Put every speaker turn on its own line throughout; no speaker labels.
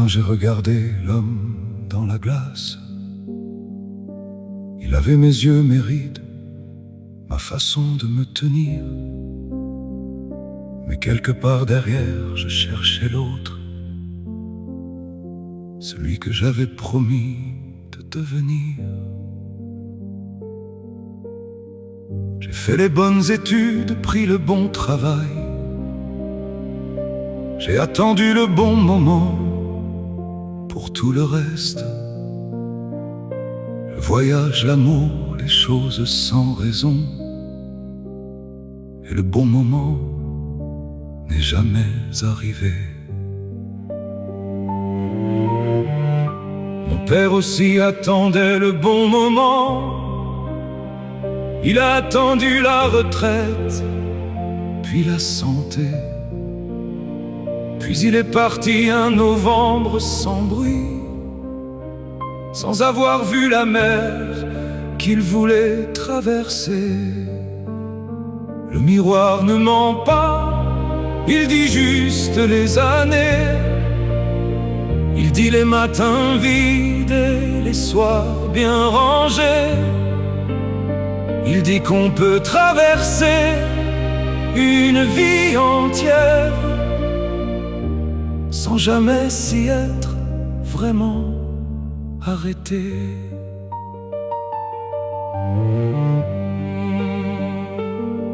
matin j'ai regardé l'homme dans la glace. Il avait mes yeux, mes rides, ma façon de me tenir. Mais quelque part derrière, je cherchais l'autre, celui que j'avais promis de devenir. J'ai fait les bonnes études, pris le bon travail. J'ai attendu le bon moment pour tout le reste. Le voyage, l'amour, les choses sans raison. Et le bon moment n'est jamais arrivé. Mon père aussi attendait le bon moment. Il a attendu la retraite, puis la santé. Puis il est parti un novembre sans bruit, sans avoir vu la mer qu'il voulait traverser. Le miroir ne ment pas, il dit juste les années. Il dit les matins vides et les soirs bien rangés. Il dit qu'on peut traverser une vie entière sans jamais s'y être vraiment arrêté.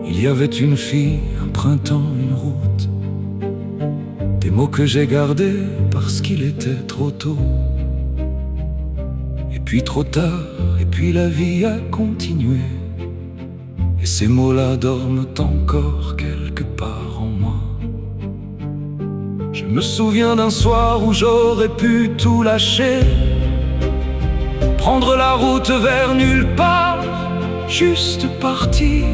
Il y avait une fille, un printemps, une route, des mots que j'ai gardés parce qu'il était trop tôt. Et puis trop tard, et puis la vie a continué. Et ces mots-là dorment encore quelque part en moi. Je me souviens d'un soir où j'aurais pu tout lâcher, prendre la route vers nulle part, juste partir.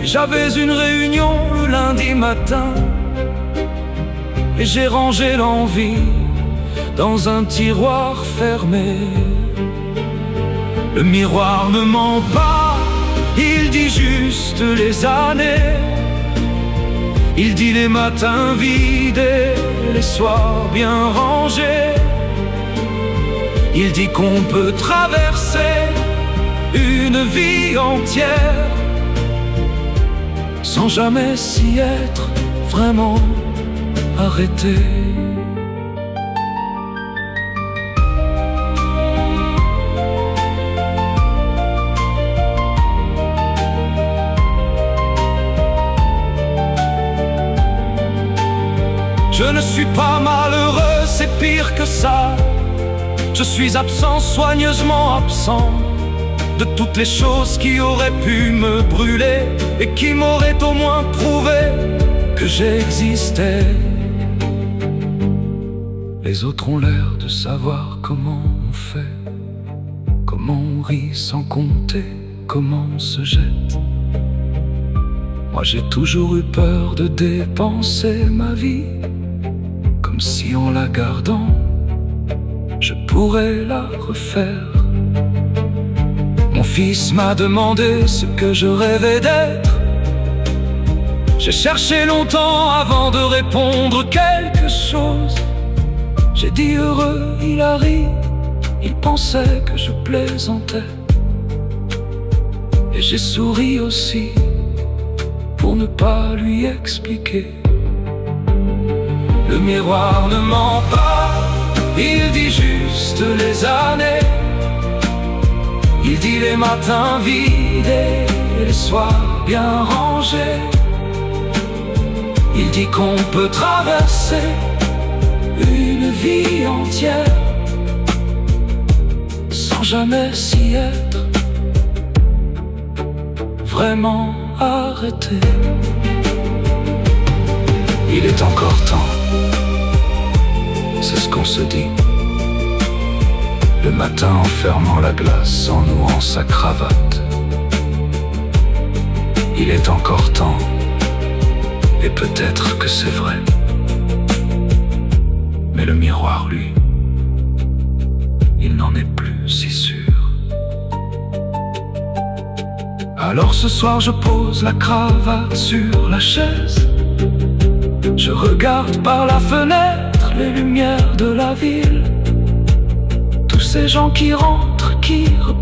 Et j'avais une réunion le lundi matin, et j'ai rangé l'envie dans un tiroir fermé. Le miroir ne ment pas, il dit juste les années. Il dit les matins vides et les soirs bien rangés. Il dit qu'on peut traverser une vie entière sans jamais s'y être vraiment arrêté. Je ne suis pas malheureux, c'est pire que ça. Je suis absent, soigneusement absent de toutes les choses qui auraient pu me brûler et qui m'auraient au moins prouvé que j'existais. Les autres ont l'air de savoir comment on fait, comment on rit sans compter, comment on se jette. Moi j'ai toujours eu peur de dépenser ma vie, comme si en la gardant, je pourrais la refaire. Mon fils m'a demandé ce que je rêvais d'être. J'ai cherché longtemps avant de répondre quelque chose. J'ai dit heureux, il a ri, il pensait que je plaisantais. Et j'ai souri aussi, pour ne pas lui expliquer. Le miroir ne ment pas, il dit juste les années. Il dit les matins vides et les soirs bien rangés. Il dit qu'on peut traverser une vie entière sans jamais s'y être vraiment arrêté. Il est encore temps, c'est ce qu'on se dit, le matin en fermant la glace, en nouant sa cravate. Il est encore temps, et peut-être que c'est vrai. Mais le miroir, lui, il n'en est plus si sûr. Alors ce soir je pose la cravate sur la chaise. Je regarde par la fenêtre les lumières de la ville. Tous ces gens qui rentrent, qui repartent.